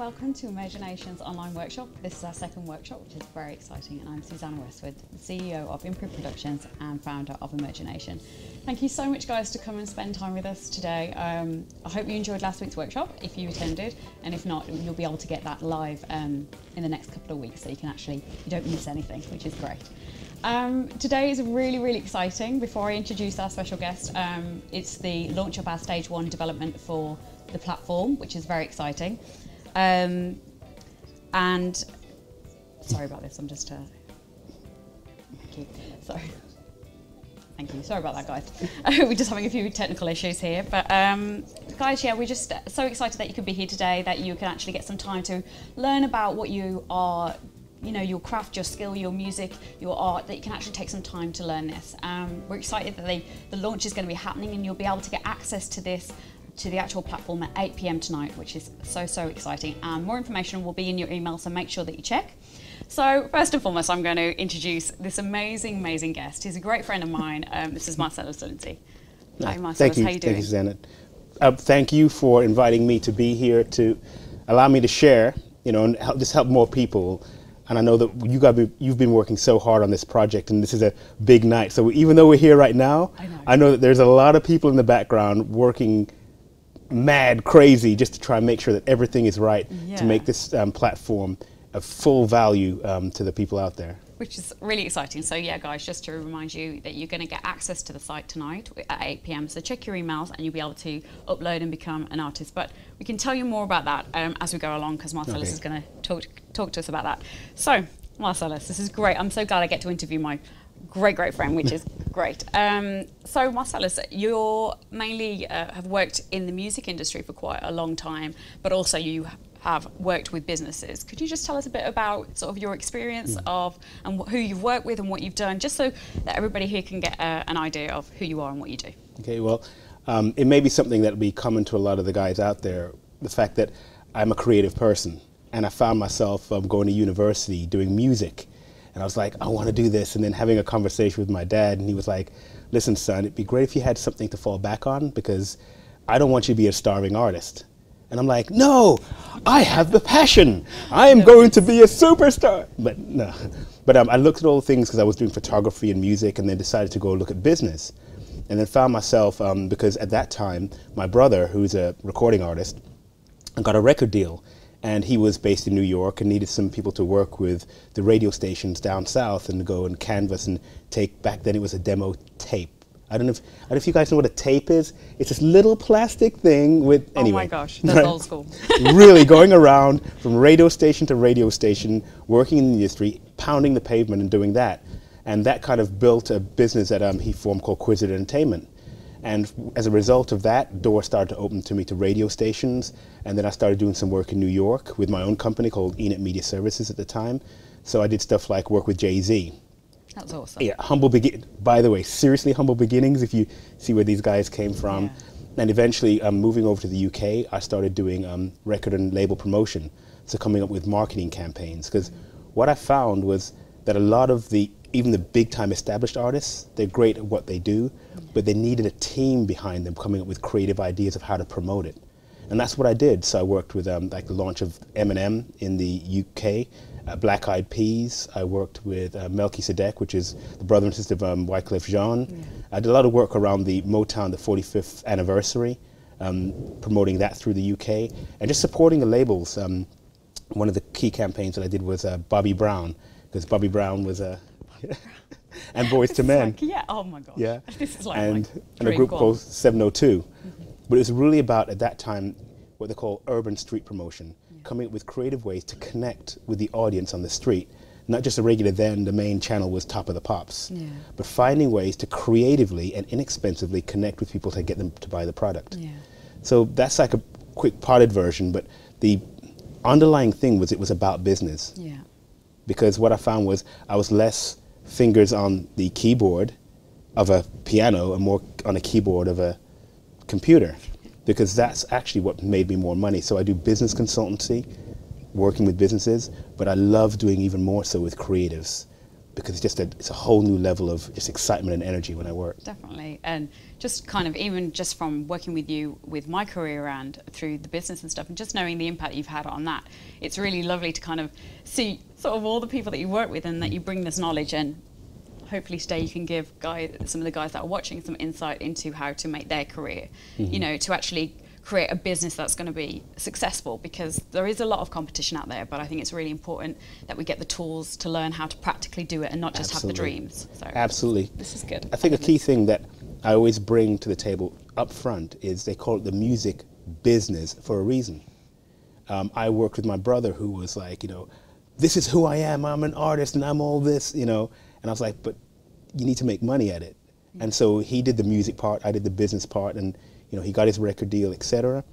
welcome to Imagination's online workshop. This is our second workshop, which is very exciting, and I'm Susanna Westwood, the CEO of Improve Productions and founder of Imagination. Thank you so much, guys, to come and spend time with us today. I hope you enjoyed last week's workshop, if you attended, and if not, you'll be able to get that live in the next couple of weeks, so you don't miss anything, which is great. Today is really exciting. Before I introduce our special guest, it's the launch of our stage 1 development for the platform, which is very exciting. And sorry about this, I'm just thank you. Thank you. Sorry about that, guys. We're just having a few technical issues here, but guys, yeah, we're just so excited that you could be here today, that you can actually get some time to learn about what you are, your craft, your skill, your music, your art, that you can actually take some time to learn this. We're excited that the launch is going to be happening, and you'll be able to get access to this, to the actual platform, at 8 p.m. tonight, which is so exciting. And more information will be in your email, so make sure that you check. So first and foremost, I'm going to introduce this amazing guest. He's a great friend of mine. This is Silas. Hi, Silas. How you doing? Thank you, Susanna. Thank you for inviting me to be here, to allow me to share, and help more people. And I know that you've been working so hard on this project, and this is a big night. So even though we're here right now, I know that there's a lot of people in the background working mad crazy just to try and make sure that everything is right, to make this platform of full value to the people out there. Which is really exciting. So yeah, guys, just to remind you that you're going to get access to the site tonight at 8 p.m. So check your emails and you'll be able to upload and become an artist. But we can tell you more about that as we go along, because Marcellus is going to talk to us about that. So Marcellus, this is great. I'm so glad I get to interview my great friend, which is great. So Marcellus, you're mainly have worked in the music industry for quite a long time, but also you have worked with businesses. Could you just tell us a bit about sort of your experience of and who you've worked with and what you've done, just so that everybody here can get an idea of who you are and what you do? Okay, well, it may be something that will be common to a lot of the guys out there, the fact that I'm a creative person, and I found myself going to university doing music. And I was like, I want to do this. And then having a conversation with my dad, and he was like, listen, son, it'd be great if you had something to fall back on, because I don't want you to be a starving artist. And I'm like, no, I have the passion. I am going to be a superstar. But no. But I looked at all the things, because I was doing photography and music, and then decided to go look at business. And then found myself, because at that time, my brother, who's a recording artist, got a record deal. And he was based in New York and needed some people to work with the radio stations down south and go and canvas and take, back then it was a demo tape. I don't know if you guys know what a tape is. It's this little plastic thing with, anyway. Oh my gosh, that's old school. Really going around from radio station to radio station, working in the industry, pounding the pavement and doing that. And that kind of built a business that he formed called Quizzit Entertainment. And as a result of that, doors started to open to me to radio stations, and then I started doing some work in New York with my own company called Enid Media Services at the time. So I did stuff like work with Jay-Z. That's awesome. Yeah, by the way, seriously humble beginnings, if you see where these guys came from. Yeah. And eventually, moving over to the UK, I started doing record and label promotion, so coming up with marketing campaigns. Because what I found was that a lot of even the big-time established artists, they're great at what they do, but they needed a team behind them coming up with creative ideas of how to promote it. And that's what I did. So I worked with like the launch of Eminem in the UK, Black Eyed Peas. I worked with Melchizedek, which is the brother and sister of Wyclef Jean. Yeah. I did a lot of work around the Motown, the 45th anniversary, promoting that through the UK, and just supporting the labels. One of the key campaigns that I did was Bobby Brown, because Bobby Brown was a and Boys to Men. Like, yeah, oh my gosh. Yeah. This is like and a group called 702. But it was really about, at that time, what they call urban street promotion, coming up with creative ways to connect with the audience on the street. Not just a regular, then the main channel was Top of the Pops, but finding ways to creatively and inexpensively connect with people to get them to buy the product. Yeah. So that's like a quick potted version, but the underlying thing was it was about business. Yeah. Because what I found was I was less fingers on the keyboard of a piano and more on a keyboard of a computer, because that's actually what made me more money. So I do business consultancy, working with businesses, but I love doing even more so with creatives, because it's a whole new level of just excitement and energy when I work. Definitely. And just kind of even just from working with you with my career and through the business and stuff, and just knowing the impact you've had on that, it's really lovely to kind of see sort of all the people that you work with and that you bring this knowledge, and hopefully today you can give some of the guys that are watching some insight into how to make their career, you know, to actually create a business that's going to be successful, because there is a lot of competition out there, but I think it's really important that we get the tools to learn how to practically do it and not just have the dreams. So absolutely. This is good. I think a key thing that I always bring to the table up front is they call it the music business for a reason. I worked with my brother who was like, you know, this is who I am, I'm an artist and I'm all this, you know, and I was like, but you need to make money at it. And so he did the music part, I did the business part, and you know, he got his record deal, etc.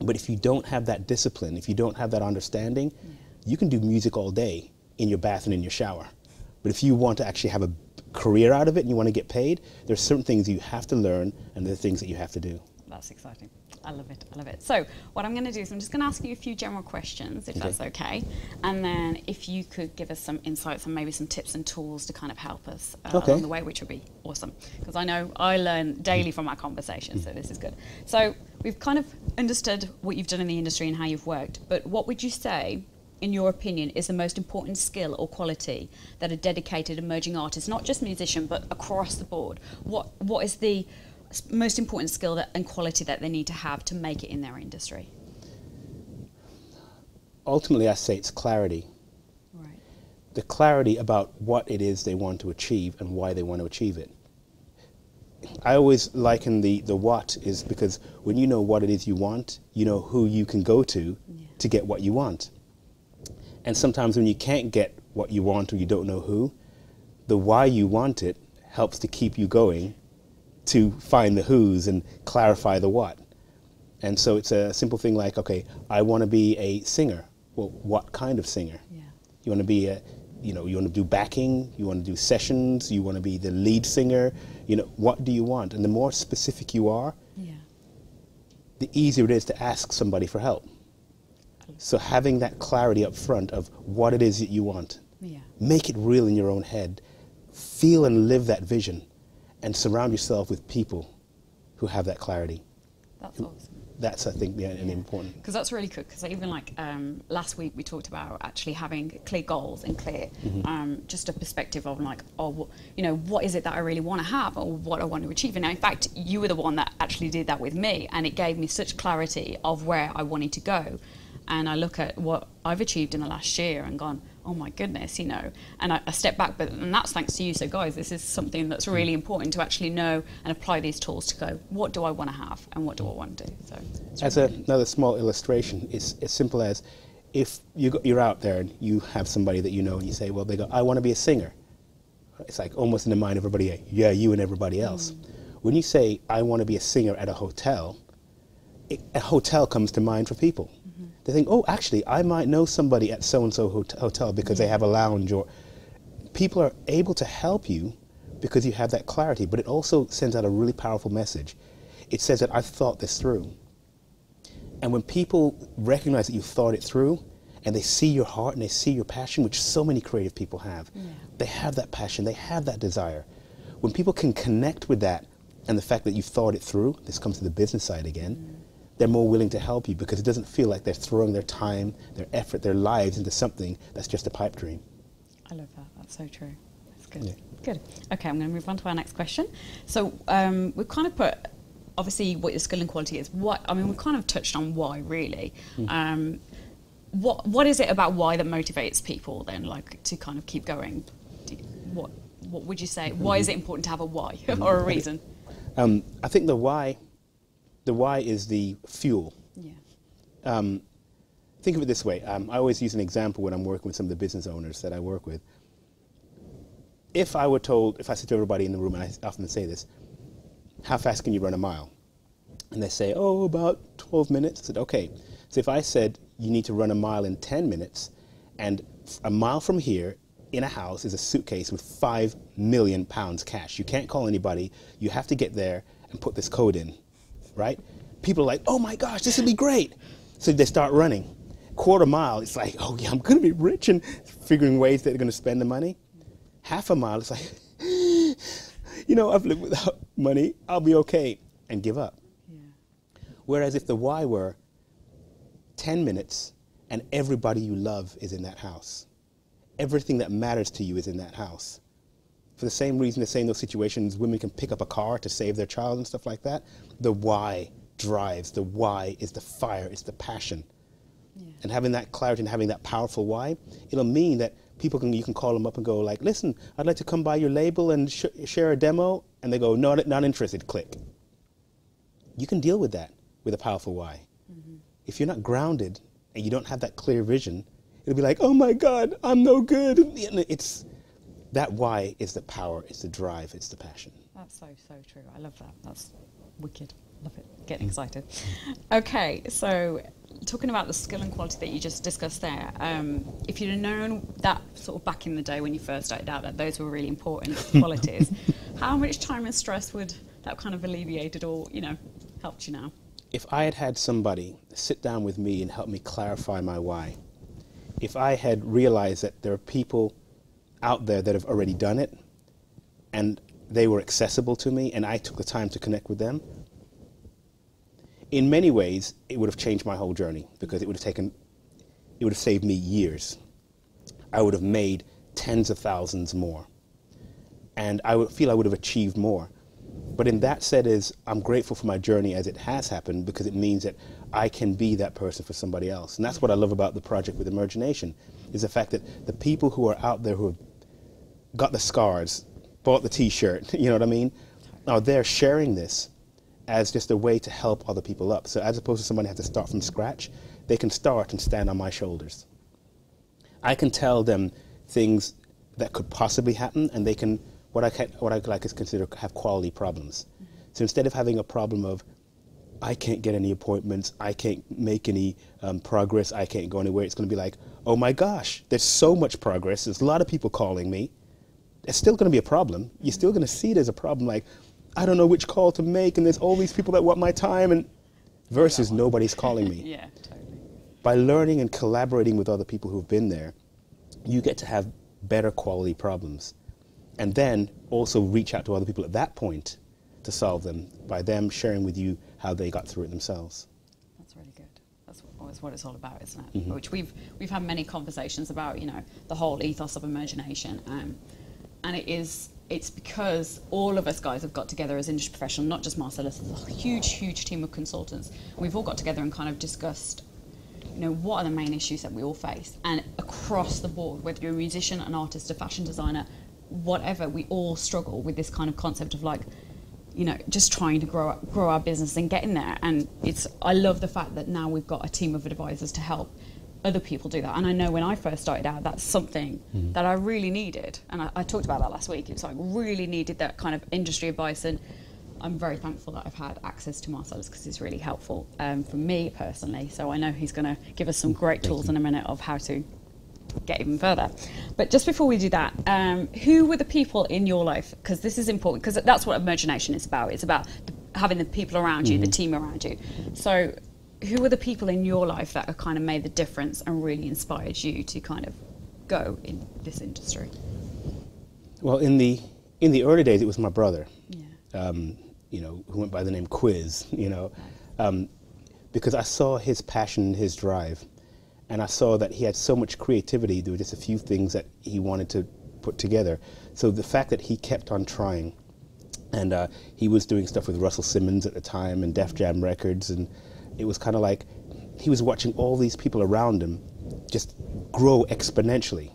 But if you don't have that discipline, if you don't have that understanding, you can do music all day in your bath and in your shower. But if you want to actually have a career out of it and you want to get paid, there's certain things you have to learn and there are things that you have to do. That's exciting. I love it. I love it. So what I'm going to do is I'm just going to ask you a few general questions, if that's okay. And then if you could give us some insights and maybe some tips and tools to kind of help us along the way, which would be awesome. Because I know I learn daily from our conversations, so this is good. So we've kind of understood what you've done in the industry and how you've worked, but what would you say, in your opinion, is the most important skill or quality that a dedicated emerging artist, not just musician, but across the board, what is the most important skill and quality that they need to have to make it in their industry? Ultimately, I say it's clarity. Right. The clarity about what it is they want to achieve and why they want to achieve it. I always liken the what is because when you know what it is you want, you know who you can go to get what you want. And sometimes when you can't get what you want or you don't know who, the why you want it helps to keep you going to find the who's and clarify the what. And so it's a simple thing like, okay, I want to be a singer. Well, what kind of singer? Yeah. You want to be you want to do backing, you want to do sessions, you want to be the lead singer, you know, what do you want? And the more specific you are, the easier it is to ask somebody for help. So having that clarity up front of what it is that you want, make it real in your own head, feel and live that vision, and surround yourself with people who have that clarity. That's awesome. That's, I think, an important. Because that's really good. Because even like last week we talked about actually having clear goals and clear just a perspective of like, oh, you know, what is it that I really want to have or what I want to achieve? And in fact, you were the one that actually did that with me, and it gave me such clarity of where I wanted to go. And I look at what I've achieved in the last year and gone, oh my goodness, you know, and I step back, and that's thanks to you. So guys, this is something that's really important to actually know and apply these tools to go, what do I want to have and what do I want to do? So as another small illustration, it's as simple as if you're out there and you have somebody that you know and you say, well, they go, I want to be a singer. It's like almost in the mind of everybody, yeah, you and everybody else. When you say, I want to be a singer at a hotel comes to mind for people. They think, oh, actually, I might know somebody at so-and-so hotel because they have a lounge, or people are able to help you because you have that clarity, but it also sends out a really powerful message. It says that I've thought this through. And when people recognize that you've thought it through, and they see your heart and they see your passion, which so many creative people have, they have that passion, they have that desire. When people can connect with that and the fact that you've thought it through, this comes to the business side again, they're more willing to help you because it doesn't feel like they're throwing their time, their effort, their lives into something that's just a pipe dream. I love that. That's so true. That's good. Yeah. Good. Okay, I'm going to move on to our next question. So we've kind of put, obviously, what your skill and quality is. We've kind of touched on why, really. What is it about why that motivates people then, like, to kind of keep going? What would you say? Why is it important to have a why or a reason? I think the why is the fuel. Yeah. Think of it this way. I always use an example when I'm working with some of the business owners that I work with. If I said to everybody in the room, and I often say this, how fast can you run a mile? And they say, oh, about 12 minutes. I said, okay. So if I said you need to run a mile in 10 minutes, and a mile from here in a house is a suitcase with £5 million cash. You can't call anybody. You have to get there and put this code in. Right? People are like, oh my gosh, this would be great. So they start running. Quarter mile, it's like, oh yeah, I'm going to be rich, and figuring ways that they're going to spend the money. Half a mile, it's like, I've lived without money, I'll be okay, and give up. Yeah. Whereas if the why were 10 minutes and everybody you love is in that house, everything that matters to you is in that house. For the same reason they say in those situations women can pick up a car to save their child and stuff like that, the why drives, the why is the fire, it's the passion. Yeah. And having that clarity and having that powerful why, it'll mean that you can call them up and go like, listen, I'd like to come by your label and share a demo, and they go, no, not interested, click. You can deal with that with a powerful why. Mm-hmm. If you're not grounded and you don't have that clear vision, it'll be like, oh my God, I'm no good. It's that why is the power, it's the drive, it's the passion. That's so true. I love that. That's wicked. Love it. Getting excited. Okay, so talking about the skill and quality that you just discussed there, if you'd have known that sort of back in the day when you first started out that those were really important qualities, how much time and stress would that kind of alleviated or, helped you now? If I had had somebody sit down with me and help me clarify my why, if I had realized that there are people out there that have already done it and they were accessible to me and I took the time to connect with them, in many ways it would have changed my whole journey, because it would have saved me years. I would have made tens of thousands more, and I would have achieved more. But in that said I'm grateful for my journey as it has happened, because it means that I can be that person for somebody else. And that's what I love about the project with Imagination, is the fact that the people who are out there who have got the scars, bought the t-shirt, you know what I mean, are there sharing this as just a way to help other people up. So as opposed to somebody have to start from scratch, they can start and stand on my shoulders. I can tell them things that could possibly happen, and they can, what I like is consider have quality problems. Mm-hmm. So instead of having a problem of, I can't get any appointments, I can't make any progress, I can't go anywhere, it's going to be like, oh my gosh, there's so much progress, there's a lot of people calling me. It's still going to be a problem. You're still going to see there's a problem, like, I don't know which call to make, and there's all these people that want my time, and versus nobody's calling me. Yeah, totally. By learning and collaborating with other people who've been there, you get to have better quality problems. And then also reach out to other people at that point to solve them, by them sharing with you how they got through it themselves. That's really good. That's always what it's all about, isn't it? Mm-hmm. Which we've had many conversations about, the whole ethos of Imagination. And it's because all of us guys have got together as industry professionals, not just Silas, it's a huge, huge team of consultants. And we've all got together and kind of discussed, what are the main issues that we all face? And across the board, whether you're a musician, an artist, a fashion designer, whatever, we all struggle with this kind of concept of like, just trying to grow our business and getting there. And I love the fact that now we've got a team of advisors to help other people do that. And I know when I first started out, that's something that I really needed. And I talked about that last week. It was like really needed that kind of industry advice. And I'm very thankful that I've had access to Silas, because it's really helpful for me personally. So I know he's going to give us some great tools in a minute of how to get even further. But just before we do that, who were the people in your life? Because this is important, because that's what Imagination is about. It's about having the people around you, the team around you. So who were the people in your life that have kind of made the difference and really inspired you to kind of go in this industry? Well, in the early days, it was my brother, yeah. Who went by the name Quiz, because I saw his passion, his drive, and I saw that he had so much creativity. There were just a few things that he wanted to put together. So the fact that he kept on trying, and he was doing stuff with Russell Simmons at the time and Def Jam Records, and it was kind of like he was watching all these people around him just grow exponentially.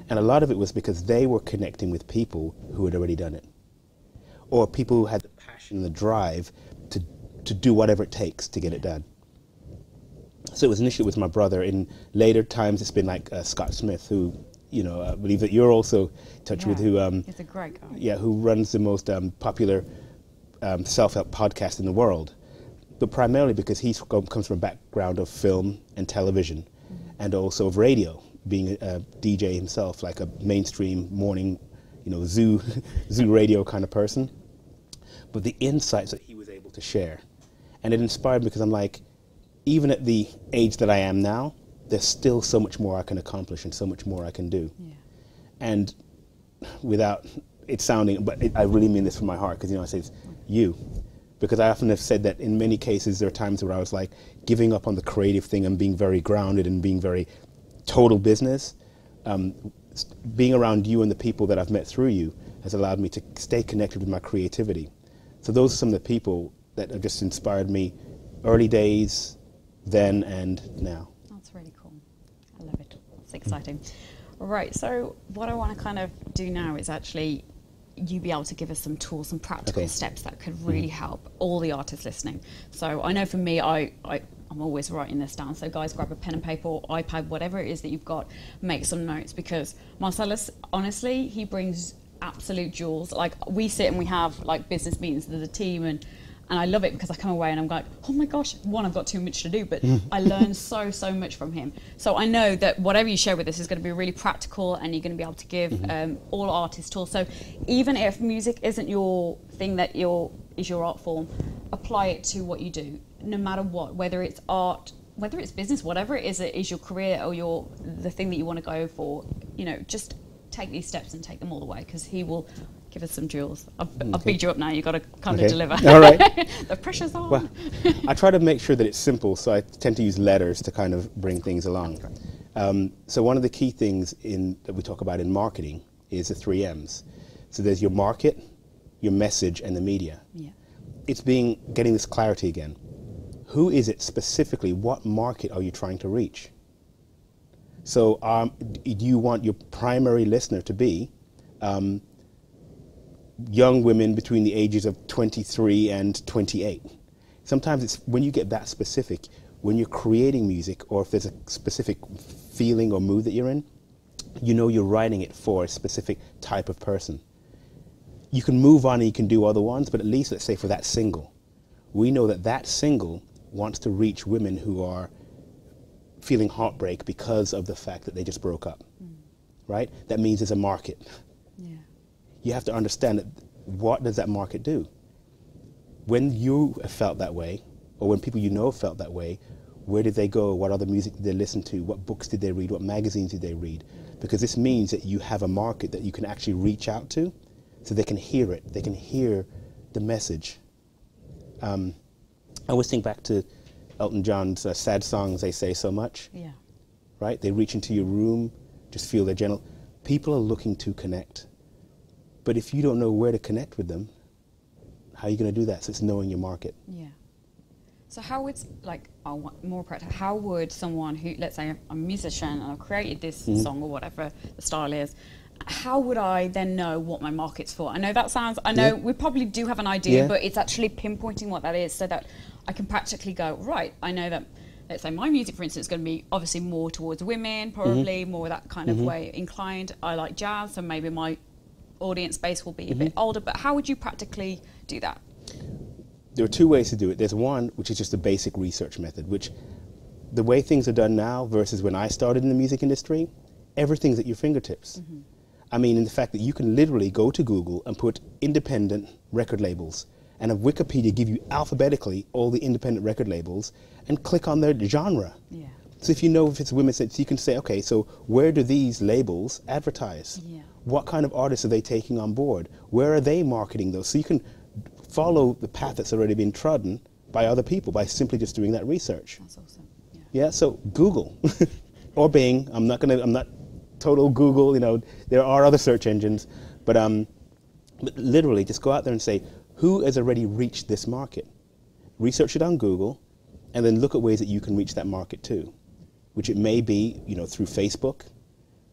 And a lot of it was because they were connecting with people who had already done it, or people who had the passion and the drive to do whatever it takes to get it done. So it was initially with my brother. In later times, it's been like Scott Smith, who, I believe that you're also in touch with, who he's a great guy. Yeah, who runs the most popular self-help podcast in the world. But primarily because he comes from a background of film and television, and also of radio, being a DJ himself, like a mainstream morning, zoo radio kind of person. But the insights that he was able to share, and it inspired me, because I'm like, even at the age that I am now, there's still so much more I can accomplish and so much more I can do. Yeah. And without it sounding, but I really mean this from my heart, because, you know, I say it's you. Because I often have said that in many cases there are times where I was like giving up on the creative thing and being very grounded and being very total business. Being around you and the people that I've met through you has allowed me to stay connected with my creativity. So those are some of the people that have just inspired me early days, then and now. That's really cool. I love it. It's exciting. Right, so what I want to kind of do now is actually you be able to give us some tools, some practical steps that could really help all the artists listening. So I know for me, I'm always writing this down. So guys, grab a pen and paper or iPad, whatever it is that you've got, make some notes, because Silas, honestly, he brings absolute jewels. Like, we sit and we have like business meetings with the team, and I love it because I come away and I'm like, oh my gosh, one, I've got too much to do, but I learn so much from him. So I know that whatever you share with us is going to be really practical, and you're going to be able to give all artists tools. So even if music isn't your thing, that is your art form, apply it to what you do, no matter what, whether it's art, whether it's business, whatever it is your career or the thing that you want to go for. You know, just take these steps and take them all the way, because he will give us some jewels. I've beat you up now. You've got to kind of deliver. All right. The pressure's on. Well, I try to make sure that it's simple, so I tend to use letters to kind of bring things along. So one of the key things that we talk about in marketing is the 3 M's. So there's your market, your message, and the media. Yeah. It's getting this clarity again. Who is it specifically? What market are you trying to reach? So do you want your primary listener to be young women between the ages of 23 and 28? Sometimes it's when you get that specific, when you're creating music, or if there's a specific feeling or mood that you're in, you know you're writing it for a specific type of person. You can move on and you can do other ones, but at least, let's say for that single, we know that single wants to reach women who are feeling heartbreak because of the fact that they just broke up, right? That means there's a market. Yeah. You have to understand that what does that market do? When you have felt that way, or when people you know felt that way, where did they go? What other music did they listen to? What books did they read? What magazines did they read? Because this means that you have a market that you can actually reach out to, so they can hear it. They can hear the message. I always think back to Elton John's sad songs, They Say So Much. Yeah. Right? They reach into your room, just feel their gentle. People are looking to connect. But if you don't know where to connect with them, how are you going to do that? So it's knowing your market. Yeah. So how would, like, I want more practical, how would someone who, let's say I'm a musician and I've created this song or whatever the style is, how would I then know what my market's for? I know that sounds, I know we probably do have an idea, but it's actually pinpointing what that is so that I can practically go, right, I know that, let's say my music, for instance, is going to be obviously more towards women, probably more that kind of way inclined. I like jazz, so maybe my audience base will be a bit older, but how would you practically do that? There are 2 ways to do it. There's one, which is just a basic research method, which the way things are done now versus when I started in the music industry, everything's at your fingertips. I mean, in the fact that you can literally go to Google and put independent record labels, and have Wikipedia give you alphabetically all the independent record labels, and click on their genre. Yeah. So if you know if it's women's, you can say, okay, so where do these labels advertise? Yeah. What kind of artists are they taking on board? Where are they marketing those? So you can follow the path that's already been trodden by other people by simply just doing that research. That's awesome. Yeah. Yeah. So Google or Bing. I'm not total Google. You know, there are other search engines, but literally just go out there and say, who has already reached this market? Research it on Google, and then look at ways that you can reach that market too, which it may be, you know, through Facebook.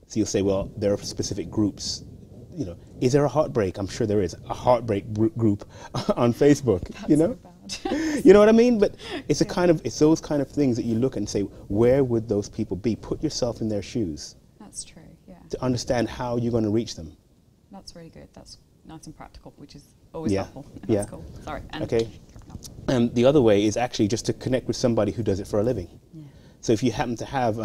So you'll say, well, there are specific groups. You know, is there a heartbreak? I'm sure there is a heartbreak group on Facebook. That's you know, so bad. You know what I mean? But it's it's those kind of things that you look and say, where would those people be? Put yourself in their shoes. That's true. Yeah. To understand how you're going to reach them. That's really good. That's nice and practical, which is always helpful. That's cool. Sorry. Okay. The other way is actually just to connect with somebody who does it for a living. Yeah. So if you happen to have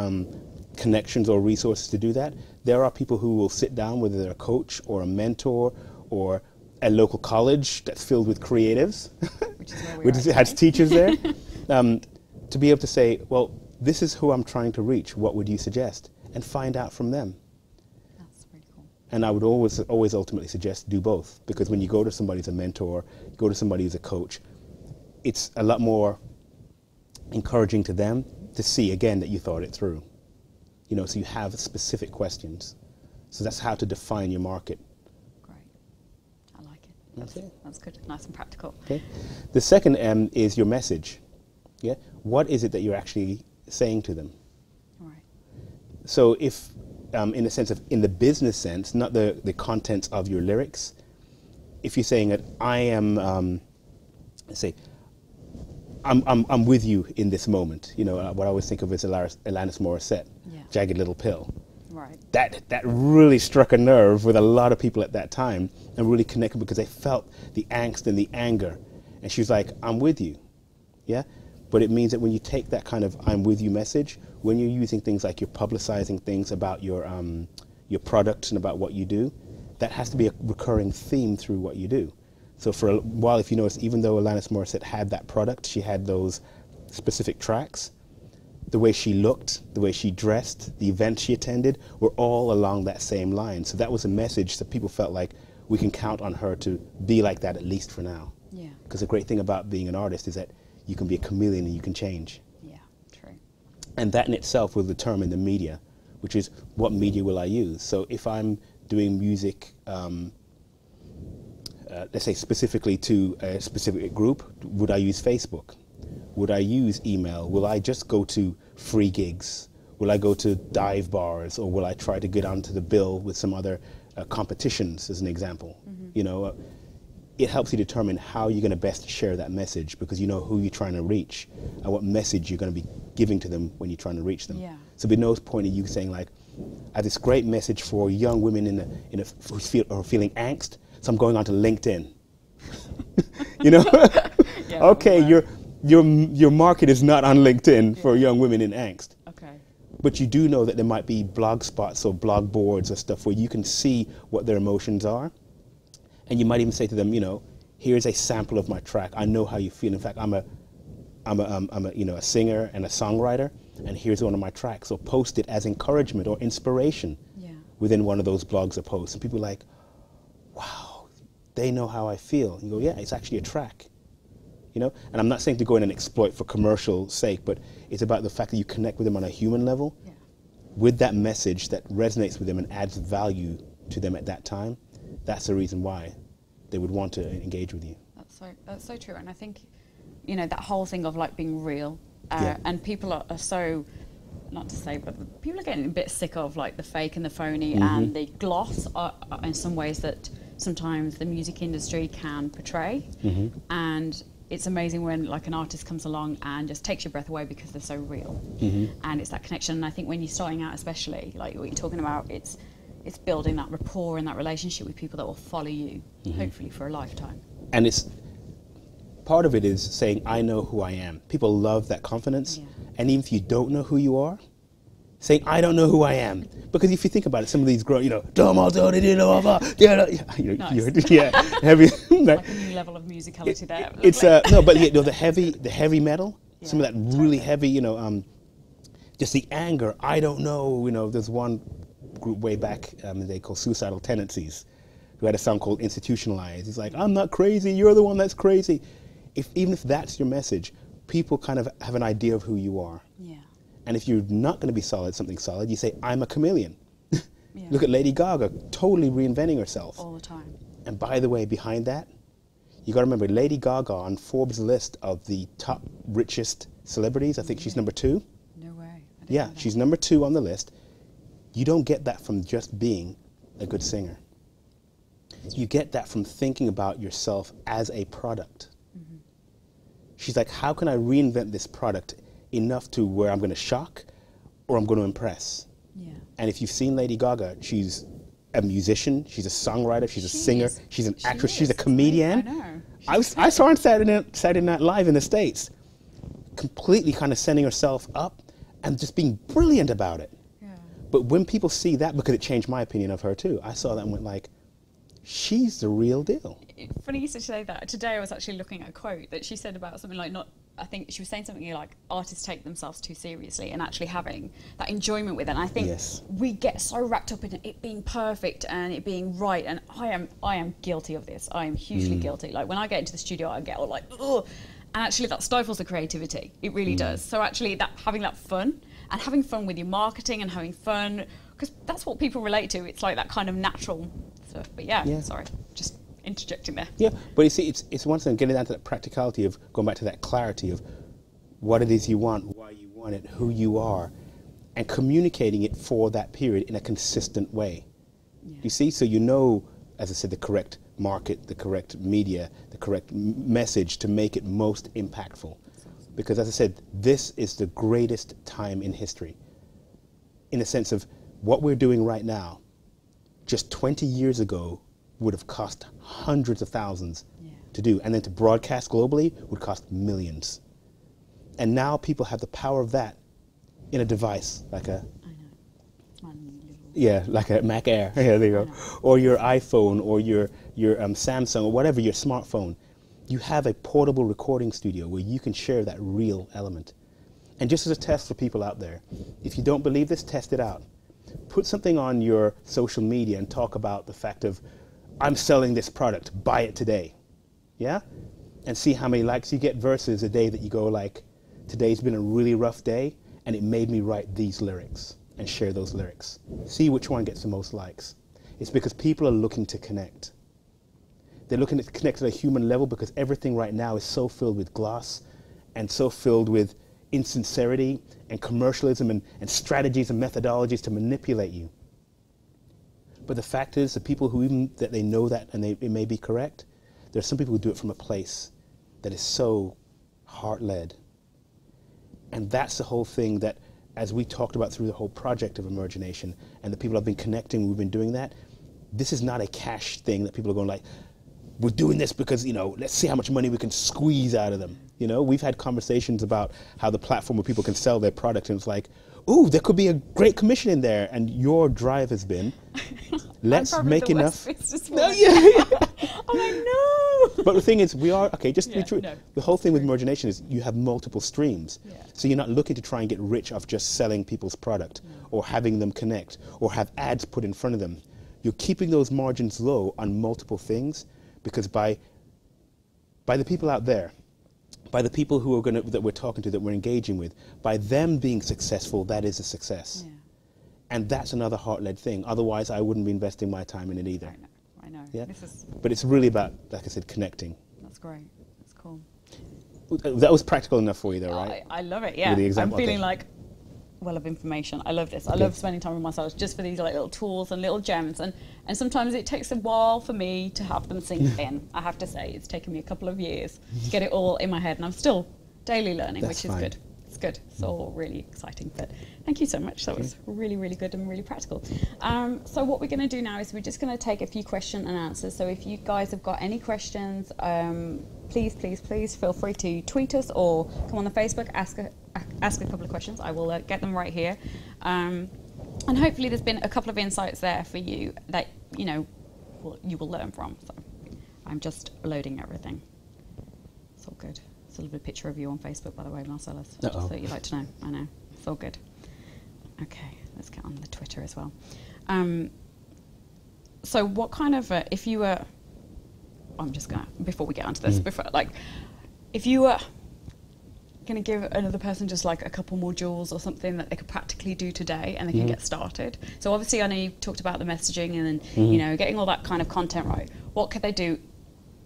connections or resources to do that, there are people who will sit down, whether they're a coach or a mentor or a local college that's filled with creatives, which has teachers there, to be able to say, well, this is who I'm trying to reach. What would you suggest? And find out from them. That's pretty cool. And I would always ultimately suggest do both, because when you go to somebody as a mentor, you go to somebody as a coach, it's a lot more encouraging to them to see again that you thought it through. You know, so you have specific questions. So that's how to define your market. Great. I like it. That's good. Nice and practical. Okay. The second M is your message. Yeah. What is it that you're actually saying to them? Right. So if, in the sense of, in the business sense, not the contents of your lyrics, if you're saying that I am, let's say, I'm with you in this moment. You know, what I always think of is Alanis Morissette, Jagged Little Pill. Right. That really struck a nerve with a lot of people at that time and really connected because they felt the angst and the anger. And she was like, I'm with you. Yeah? But it means that when you take that kind of I'm with you message, when you're using things like you're publicizing things about your product and about what you do, that has to be a recurring theme through what you do. So for a while, if you notice, even though Alanis Morissette had that product, she had those specific tracks, the way she looked, the way she dressed, the events she attended were all along that same line. So that was a message that people felt like we can count on her to be like that, at least for now. Yeah. Because the great thing about being an artist is that you can be a chameleon and you can change. Yeah, true. And that in itself will determine the media, which is what media will I use. So if I'm doing music, let's say specifically to a specific group, would I use Facebook? Would I use email? Will I just go to free gigs? Will I go to dive bars, or will I try to get onto the bill with some other competitions, as an example? Mm-hmm. You know, it helps you determine how you're going to best share that message, because you know who you're trying to reach and what message you're going to be giving to them when you're trying to reach them. Yeah. So there's no point in you saying like, I have this great message for young women who are feeling angst, so I'm going onto LinkedIn. You know, yeah, okay, your market is not on LinkedIn for young women in angst. Okay. But you do know that there might be blog spots or blog boards or stuff where you can see what their emotions are. And you might even say to them, you know, here's a sample of my track. I know how you feel. In fact, I'm a singer and a songwriter, and here's one of my tracks. So post it as encouragement or inspiration within one of those blogs or posts. And people are like, wow, they know how I feel. And you go, yeah, it's actually a track. You know, and I'm not saying to go in and exploit for commercial sake, but it's about the fact that you connect with them on a human level with that message that resonates with them and adds value to them at that time. That's the reason why they would want to engage with you. That's so true. And I think, you know, that whole thing of like being real, and people are so, not to say, but people are getting a bit sick of like the fake and the phony and the gloss in some ways that sometimes the music industry can portray. And it's amazing when like an artist comes along and just takes your breath away because they're so real. And it's that connection. And I think when you're starting out, especially like what you're talking about, it's building that rapport and that relationship with people that will follow you, hopefully for a lifetime. And it's part of it is saying, I know who I am. People love that confidence. And even if you don't know who you are, saying, I don't know who I am. Because if you think about it, some of these grown, you know, heavy. Like a new level of musicality there. It's no, but you know, the heavy metal, some of that really heavy, you know, just the anger. I don't know, you know. There's one group way back they called Suicidal Tendencies, who had a song called Institutionalized. He's like, I'm not crazy, you're the one that's crazy. Even if that's your message, people kind of have an idea of who you are. Yeah. And if you're not going to be something solid, you say, I'm a chameleon. Look at Lady Gaga, totally reinventing herself. All the time. And by the way, behind that, you got to remember Lady Gaga on Forbes' list of the top richest celebrities. I think she's number 2. No way. Yeah, she's number 2 on the list. You don't get that from just being a good singer. You get that from thinking about yourself as a product. She's like, how can I reinvent this product enough to where I'm going to shock or I'm going to impress? Yeah. And if you've seen Lady Gaga, she's a musician, she's a songwriter, she's a singer, she's an actress, she's a comedian. I know. I saw her on Saturday Night Live in the States, completely kind of setting herself up and just being brilliant about it. Yeah. But when people see that, because it changed my opinion of her too, I saw that and went like, she's the real deal. Funny you should say that. Today I was actually looking at a quote that she said about something like I think she was saying something like artists take themselves too seriously and actually having that enjoyment with it. And I think we get so wrapped up in it being perfect and it being right. And I am guilty of this. I am hugely guilty. Like when I get into the studio, I get all like, ugh. And actually that stifles the creativity. It really does. So actually having that fun and having fun with your marketing and having fun, because that's what people relate to. It's like that kind of natural stuff. But yeah. Sorry, just interjecting there. Yeah, but you see, it's once again getting down to that practicality of going back to that clarity of what it is you want, why you want it, who you are, and communicating it for that period in a consistent way. Yeah. You see, so you know, as I said, the correct market, the correct media, the correct message to make it most impactful. Because as I said, this is the greatest time in history. In the sense of what we're doing right now, just 20 years ago, would have cost hundreds of thousands to do. And then to broadcast globally would cost millions. And now people have the power of that in a device like a... I know. Like a Mac Air. Yeah, there you go. Or your iPhone or your Samsung or whatever, your smartphone. You have a portable recording studio where you can share that real element. And just as a test for people out there, if you don't believe this, test it out. Put something on your social media and talk about the fact of, I'm selling this product, buy it today. Yeah? And see how many likes you get versus a day that you go like, today's been a really rough day and it made me write these lyrics and share those lyrics. See which one gets the most likes. It's because people are looking to connect. They're looking to connect at a human level because everything right now is so filled with gloss and so filled with insincerity and commercialism and strategies and methodologies to manipulate you. But the fact is, the people who even that they know that and it may be correct, there are some people who do it from a place that is so heart-led. And that's the whole thing that, as we talked about through the whole project of Emergination, and the people I've been connecting, we've been doing that, this is not a cash thing that people are going like, we're doing this because, you know, let's see how much money we can squeeze out of them. You know, we've had conversations about how the platform where people can sell their product, and it's like, ooh, there could be a great commission in there. And your drive has been, let's make enough. No, I'm like, no. But the thing is, we are, okay, just to be true, the whole thing with Emergination is you have multiple streams. Yeah. So you're not looking to try and get rich off just selling people's product or having them connect or have ads put in front of them. You're keeping those margins low on multiple things because by the people out there, by the people who are that we're talking to, that we're engaging with, by them being successful, that is a success. Yeah. And that's another heart-led thing. Otherwise, I wouldn't be investing my time in it either. I know. Yeah? But it's really about, like I said, connecting. That's great. That's cool. That was practical enough for you, though, right? I love it, yeah. I'm feeling like well of information. I love this. I love spending time with myself just for these like little tools and little gems. And sometimes it takes a while for me to have them sink in. I have to say, it's taken me a couple of years to get it all in my head. And I'm still daily learning, which is good. It's good. It's all really exciting. But thank you so much. That was really, really good and really practical. So what we're going to do now is we're just going to take a few question and answers. So if you guys have got any questions, please feel free to tweet us or come on the Facebook, ask a couple of questions. I will get them right here. And hopefully there's been a couple of insights there for you that, you know, you will learn from. So I'm just loading everything. It's all good. It's a lovely picture of you on Facebook, by the way, Silas. Just thought you'd like to know. I know. It's all good. Okay, let's get on the Twitter as well. So what kind of, if you were, I'm just going to, before we get onto this, if you were going to give another person just like a couple more jewels or something that they could practically do today and they can get started. So obviously I know you talked about the messaging and then, you know, getting all that kind of content right. What could they do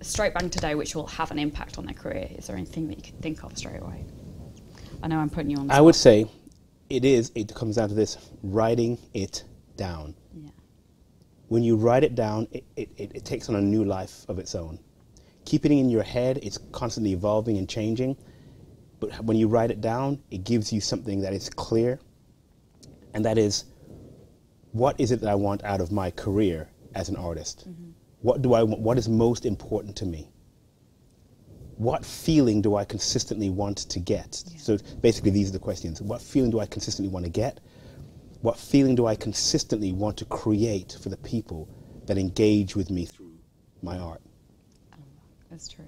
straight bang today which will have an impact on their career? Is there anything that you could think of straight away? I know I'm putting you on the spot. I would say it comes down to this, writing it down. Yeah. When you write it down, it takes on a new life of its own. Keeping it in your head, it's constantly evolving and changing. But when you write it down, it gives you something that is clear. And that is, what is it that I want out of my career as an artist? What do I want? What is most important to me? What feeling do I consistently want to get? Yeah. So basically these are the questions. What feeling do I consistently want to get? What feeling do I consistently want to create for the people that engage with me through my art. That's true.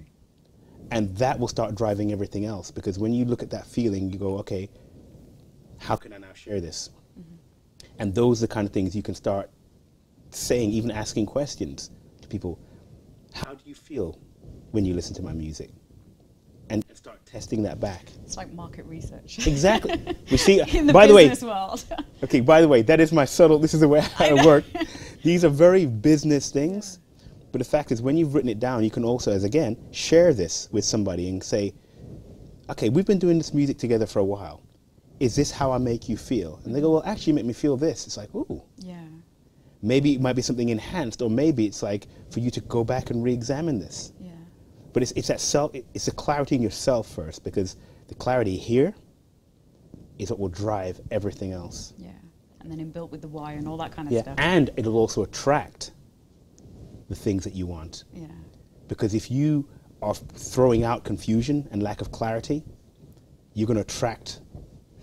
And that will start driving everything else, because when you look at that feeling, you go, okay, how can I now share this? And those are the kind of things you can start saying, even asking questions to people. How do you feel when you listen to my music? And start testing that back. It's like market research. Exactly. We see, in the by business the way, world. okay, by the way, that is my subtle, this is the way I work. These are very business things. But the fact is, when you've written it down, you can also, as again, share this with somebody and say, okay, we've been doing this music together for a while. Is this how I make you feel? And they go, well, actually, you make me feel this. It's like, ooh. Yeah. Maybe it might be something enhanced, or maybe it's like for you to go back and re-examine this. Yeah. But it's that it's the clarity in yourself first, because the clarity here is what will drive everything else. Yeah. And then inbuilt with the why and all that kind of Yeah, stuff. and it'll also attract the things that you want. Yeah. Because if you are throwing out confusion and lack of clarity, you're going to attract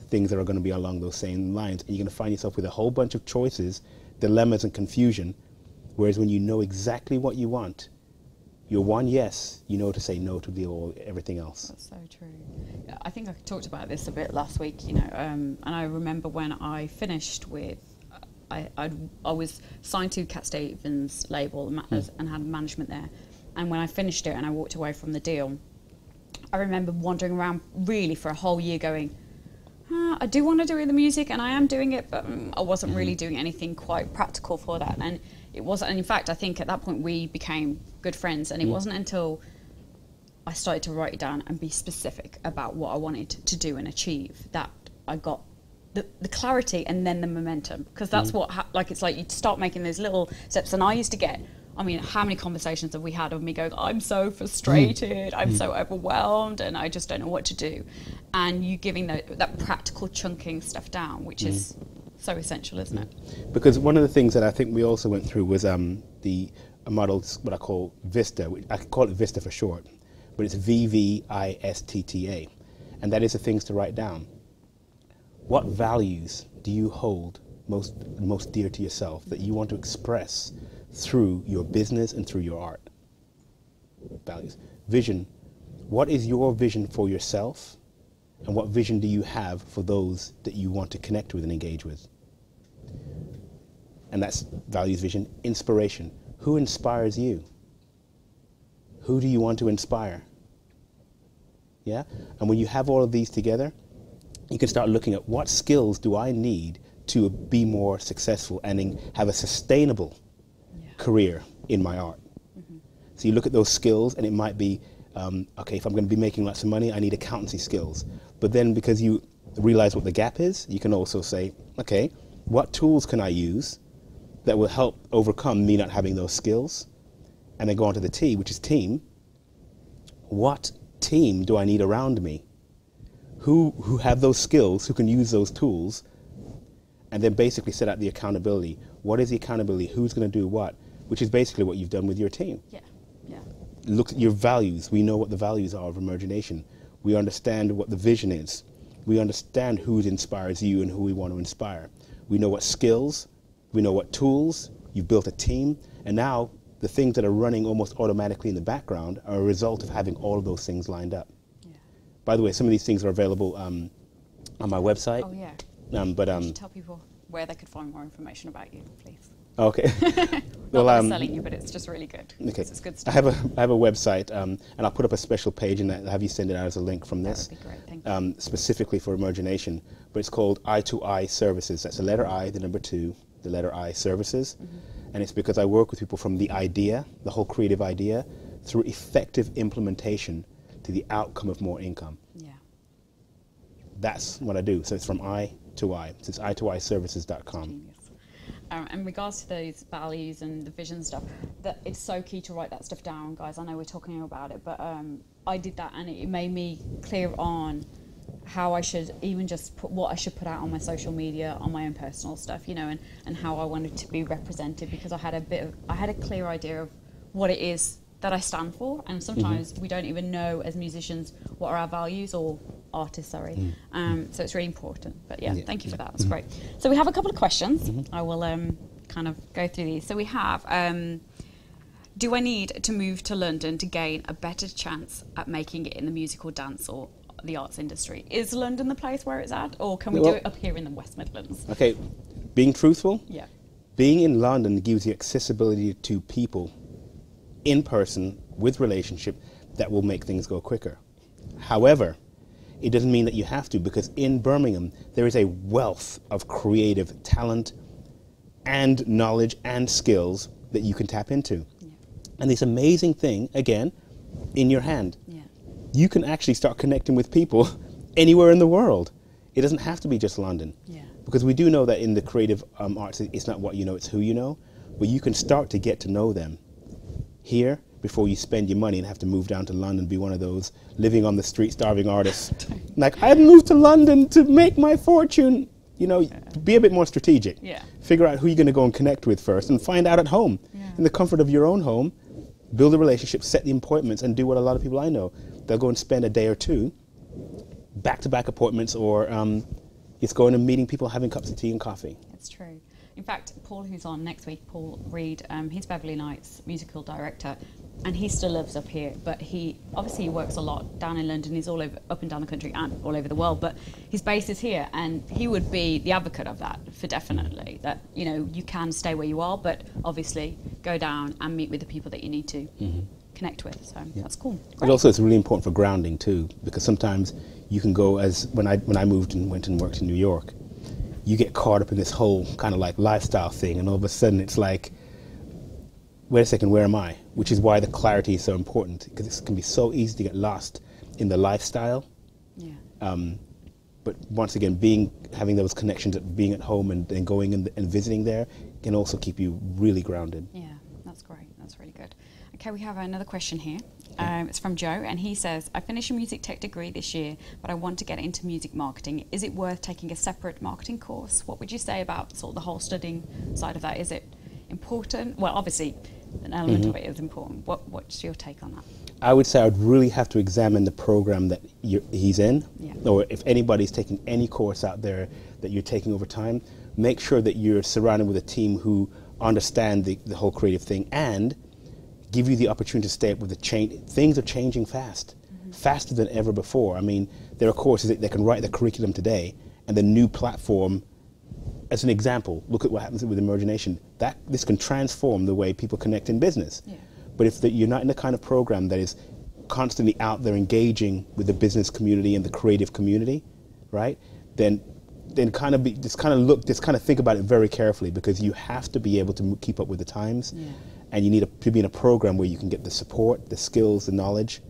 things that are going to be along those same lines, and you're going to find yourself with a whole bunch of choices, dilemmas, and confusion. Whereas when you know exactly what you want, your one yes, you know to say no to everything else. That's so true. Yeah, I think I talked about this a bit last week, you know, and I remember when I finished with, I was signed to Cat Stevens' label and had management there. And when I finished it and I walked away from the deal, I remember wandering around really for a whole year going, I do want to do the music and I am doing it, but I wasn't really doing anything quite practical for that. And it wasn't, and in fact, I think at that point we became good friends, and it wasn't until I started to write it down and be specific about what I wanted to do and achieve that I got the clarity and then the momentum, because that's what it's like you start making those little steps. And I used to get, I mean, how many conversations have we had of me going, I'm so frustrated, I'm so overwhelmed, and I just don't know what to do. And you giving that practical chunking stuff down, which is so essential, isn't it? Because one of the things that I think we also went through was a model, what I call VISTA. I call it VISTA for short, but it's VVISTTA. And that is the things to write down. What values do you hold most dear to yourself that you want to express through your business and through your art? Values. Vision. What is your vision for yourself, and what vision do you have for those that you want to connect with and engage with? And that's values, vision. Inspiration. Who inspires you? Who do you want to inspire? Yeah? And when you have all of these together, you can start looking at what skills do I need to be more successful and have a sustainable career in my art. So you look at those skills, and it might be, okay, if I'm going to be making lots of money, I need accountancy skills. But then because you realize what the gap is, you can also say, okay, what tools can I use that will help overcome me not having those skills? And then go on to the T, which is team. What team do I need around me? Who have those skills, who can use those tools, and then basically set out the accountability. What is the accountability? Who's going to do what? Which is basically what you've done with your team. Yeah, yeah. Look at your values. We know what the values are of Emergination. We understand what the vision is. We understand who inspires you and who we want to inspire. We know what skills, we know what tools. You've built a team, and now the things that are running almost automatically in the background are a result of having all of those things lined up. By the way, some of these things are available on my website. Oh, yeah. But you should tell people where they could find more information about you, please. Okay. Not that I'm selling you, but it's just really good. Okay. It's good stuff. I have a website, and I'll put up a special page, and I'll have you send it out as a link from this. That would be great, thank you. Specifically for Emergination, but it's called I2I Services. That's the letter I, the number 2, the letter I Services. And it's because I work with people from the idea, the whole creative idea, through effective implementation to the outcome of more income. Yeah. That's what I do. So it's from I to I. So it's I2IServices.com. Genius. In regards to those values and the vision stuff, that it's so key to write that stuff down, guys. I know we're talking about it, but I did that, and it made me clear on how I should even just put what I should put out on my social media, on my own personal stuff, you know, and how I wanted to be represented, because I had a clear idea of what it is that I stand for, and sometimes we don't even know as musicians what are our values, or artists, sorry. So it's really important. But yeah, thank you for that. That's great. So we have a couple of questions. I will kind of go through these. So we have, do I need to move to London to gain a better chance at making it in the music or dance or the arts industry? Is London the place where it's at, or can we do it up here in the West Midlands? Okay, being truthful, Yeah. being in London gives you accessibility to people in person with relationship that will make things go quicker. However, it doesn't mean that you have to, because in Birmingham there is a wealth of creative talent and knowledge and skills that you can tap into. Yeah. And this amazing thing, again, in your hand. Yeah. You can actually start connecting with people anywhere in the world. It doesn't have to be just London. Yeah. Because we do know that in the creative arts, it's not what you know, it's who you know. But you can start to get to know them here before you spend your money and have to move down to London, be one of those living on the street starving artists. Like, I moved to London to make my fortune. You know, be a bit more strategic. Yeah. Figure out who you're going to go and connect with first, and find out at home, in the comfort of your own home. Build a relationship, set the appointments, and do what a lot of people I know. They'll go and spend a day or two, back-to-back appointments, or it's going and meeting people, having cups of tea and coffee. That's true. In fact, Paul, who's on next week, Paul Reed, he's Beverly Knights musical director, and he still lives up here, but he works a lot down in London. He's all over, up and down the country and all over the world, but his base is here, and he would be the advocate of that, for definitely, that, you know, you can stay where you are, but obviously go down and meet with the people that you need to connect with. So that's cool. Great. But also it's really important for grounding too, because sometimes you can go, as when I moved and went and worked in New York, you get caught up in this whole kind of like lifestyle thing, and all of a sudden it's like, wait a second, where am I? Which is why the clarity is so important, because it can be so easy to get lost in the lifestyle. Yeah. But once again, having those connections, being at home and going and visiting there can also keep you really grounded. Yeah, that's great. That's really good. Okay, we have another question here. It's from Joe, and he says, I finished a music tech degree this year, but I want to get into music marketing. Is it worth taking a separate marketing course? What would you say about sort of the whole studying side of that? Is it important? Well, obviously, an element of it is important. What's your take on that? I would say I would really have to examine the program that he's in, or if anybody's taking any course out there that you're taking over time, make sure that you're surrounded with a team who understand the whole creative thing and give you the opportunity to stay up with the change. Things are changing fast, faster than ever before. I mean, there are courses that can write the curriculum today, and the new platform, as an example, look at what happens with Imagination. This can transform the way people connect in business. Yeah. But if you're not in the kind of program that is constantly out there engaging with the business community and the creative community, right? Then kind of think about it very carefully, because you have to be able to keep up with the times, and you need to be in a program where you can get the support, the skills, the knowledge,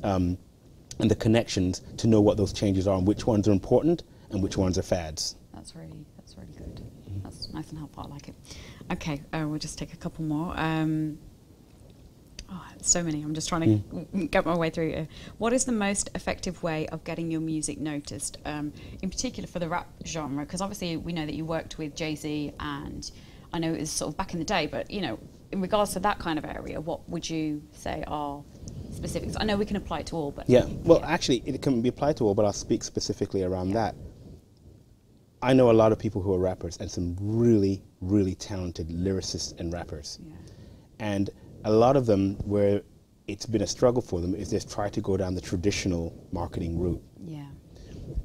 and the connections to know what those changes are and which ones are important and which ones are fads. That's really good. That's nice and helpful. I like it. Okay, we'll just take a couple more. So many. I'm just trying to get my way through it. What is the most effective way of getting your music noticed, in particular for the rap genre? Because obviously we know that you worked with Jay-Z, and I know it was sort of back in the day, but, you know, in regards to that kind of area, what would you say are specifics? I know we can apply it to all, but... Actually, it can be applied to all, but I'll speak specifically around that. I know a lot of people who are rappers, and some really, really talented lyricists and rappers. Yeah. And a lot of them, where it's been a struggle for them, is they've tried to go down the traditional marketing route. Yeah.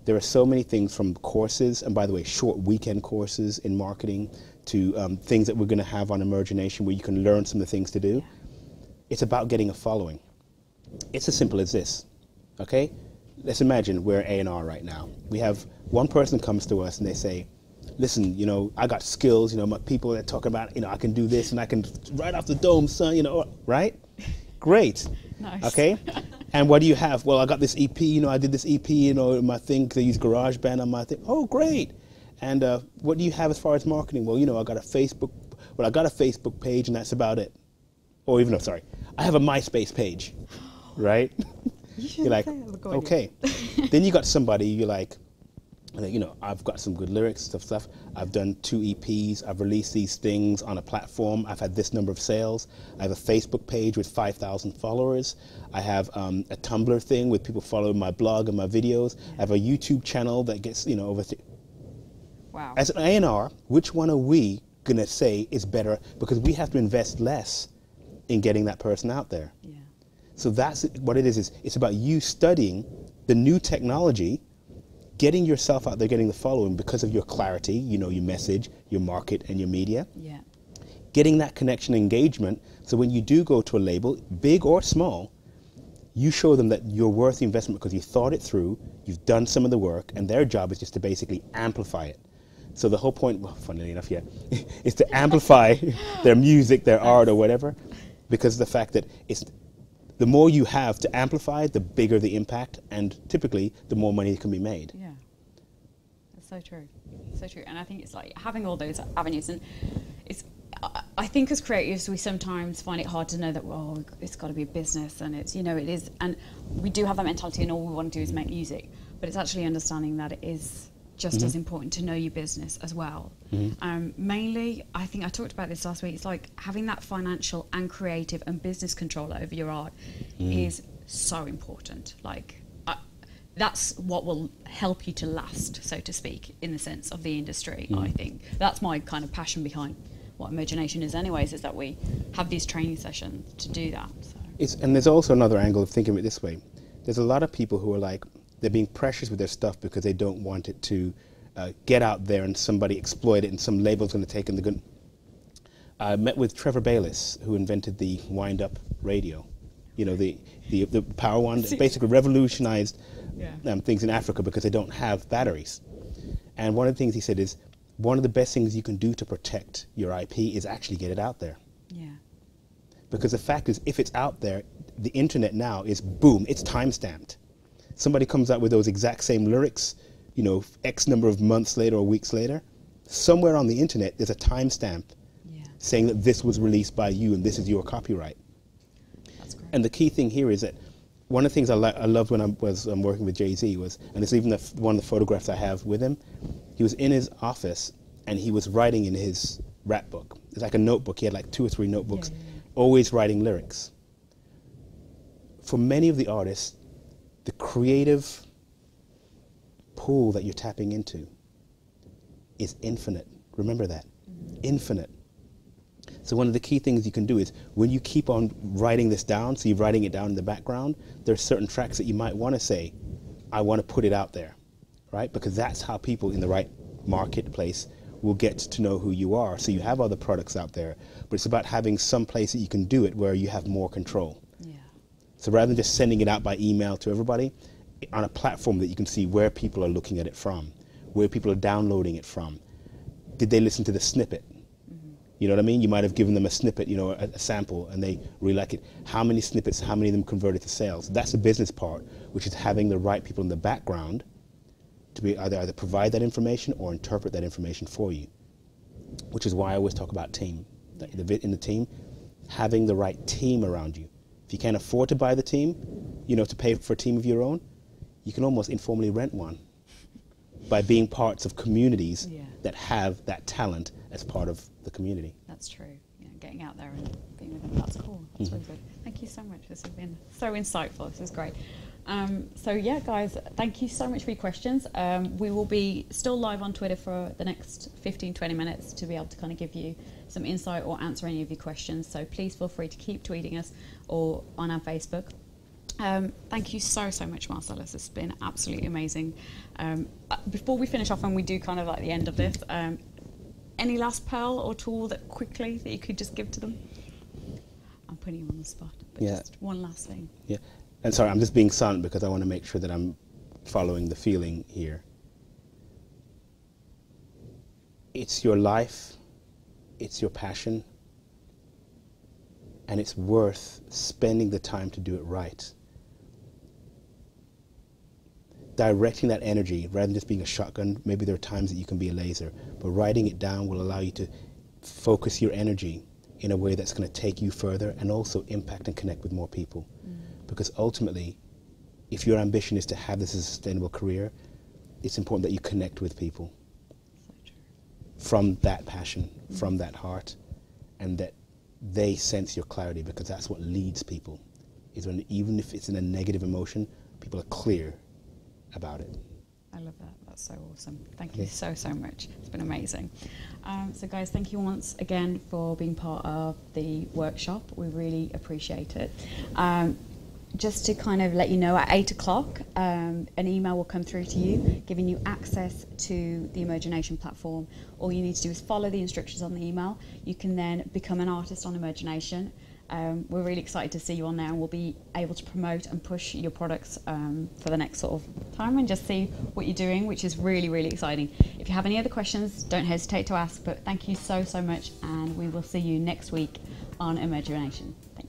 There are so many things, from courses, and by the way, short weekend courses in marketing, to things that we're going to have on Imagination where you can learn some of the things to do. It's about getting a following. It's as simple as this, okay? Let's imagine we're A&R right now. We have one person comes to us and they say, listen, you know, I got skills, you know, my people that talk about, you know, I can do this and I can right off the dome, son, you know, right? Great. Nice. Okay? And what do you have? Well, I got this EP, you know, I did this EP, you know, my thing, because I use GarageBand on my thing. Oh, great. And what do you have as far as marketing? Well, you know, I got a Facebook page, and that's about it. Or even, no, sorry, I have a MySpace page, right? You're like, okay. Then you got somebody, you're like, you know, I've got some good lyrics, stuff. I've done 2 EPs. I've released these things on a platform. I've had this number of sales. I have a Facebook page with 5,000 followers. I have a Tumblr thing with people following my blog and my videos. Yeah. I have a YouTube channel that gets, you know, over. Wow. As an A&R, which one are we gonna say is better? Because we have to invest less in getting that person out there. Yeah. So that's what it is it's about you studying the new technology, getting yourself out there, getting the following because of your clarity, your message, your market, and your media. Yeah. Getting that connection engagement, so when you do go to a label, big or small, you show them that you're worth the investment because you thought it through, you've done some of the work, and their job is just to basically amplify it. So the whole point, well, funnily enough, yeah, is to amplify their music, their art, or whatever, because of the fact that the more you have to amplify, the bigger the impact, and typically the more money can be made. Yeah, that's so true, so true. And I think it's like having all those avenues, and I think as creatives we sometimes find it hard to know that, well, it's got to be a business, and it's, it is, and we do have that mentality, and all we want to do is make music, but it's actually understanding that it is just as important to know your business as well. Mainly, I think I talked about this last week, it's like having that financial and creative and business control over your art is so important. Like, that's what will help you to last, so to speak, in the sense of the industry, I think. That's my kind of passion behind what Imagination is anyways, is that we have these training sessions to do that. So. And there's also another angle of thinking of it this way. There's a lot of people who are like, they're being precious with their stuff because they don't want it to get out there and somebody exploit it and some label's going to take in the good. I met with Trevor Bayliss, who invented the wind-up radio. The power one, basically revolutionized things in Africa because they don't have batteries. And one of the things he said is, one of the best things you can do to protect your IP is actually get it out there. Yeah. Because the fact is, if it's out there, the internet now is, boom, it's time-stamped. Somebody comes out with those exact same lyrics, X number of months later or weeks later, somewhere on the internet there's a timestamp saying that this was released by you and this is your copyright. That's great. And the key thing here is that one of the things I loved when I was working with Jay-Z was, and it's even one of the photographs I have with him, he was in his office and he was writing in his rap book. It's like a notebook. He had like 2 or 3 notebooks, always writing lyrics. For many of the artists, the creative pool that you're tapping into is infinite. Remember that. Infinite. So one of the key things you can do is when you keep on writing this down, so you're writing it down in the background, there are certain tracks that you might want to say, I want to put it out there, right? Because that's how people in the right marketplace will get to know who you are. So you have other products out there, but it's about having some place that you can do it where you have more control. Yeah. So rather than just sending it out by email to everybody, on a platform that you can see where people are looking at it from, where people are downloading it from. Did they listen to the snippet? You know what I mean? You might have given them a snippet, a sample, and they really like it. How many snippets, how many of them converted to sales? That's the business part, which is having the right people in the background to be either provide that information or interpret that information for you, which is why I always talk about team. In the team, having the right team around you. If you can't afford to buy the team, to pay for a team of your own, you can almost informally rent one by being parts of communities that have that talent as part of the community. That's true. Getting out there and being with them, that's cool. That's really good. Thank you so much. This has been so insightful. This is great. So yeah, guys, thank you so much for your questions. We will be still live on Twitter for the next 15-20 minutes to be able to kind of give you some insight or answer any of your questions. So please feel free to keep tweeting us or on our Facebook. Thank you so much, Marcellus. It's been absolutely amazing. Before we finish off, and we do kind of like the end of this, any last pearl or tool that you could just give to them? I'm putting you on the spot, but just one last thing. Yeah, and sorry, I'm just being silent because I want to make sure that I'm following the feeling here. It's your life, it's your passion, and it's worth spending the time to do it right. Directing that energy, rather than just being a shotgun, maybe there are times that you can be a laser, but writing it down will allow you to focus your energy in a way that's going to take you further and also impact and connect with more people. Because ultimately, if your ambition is to have this as a sustainable career, it's important that you connect with people from that passion, from that heart, and that they sense your clarity, because that's what leads people, is when even if it's in a negative emotion, people are clear about it. I love that. That's so awesome. Thank you so much. It's been amazing. So guys, thank you once again for being part of the workshop. We really appreciate it. Just to kind of let you know, at 8 o'clock, an email will come through to you giving you access to the Imagination platform. All you need to do is follow the instructions on the email. You can then become an artist on Imagination. We're really excited to see you on there, and we'll be able to promote and push your products for the next sort of time and just see what you're doing, which is really, really exciting. If you have any other questions, don't hesitate to ask, but thank you so much, and we will see you next week on Imagination. Thank you.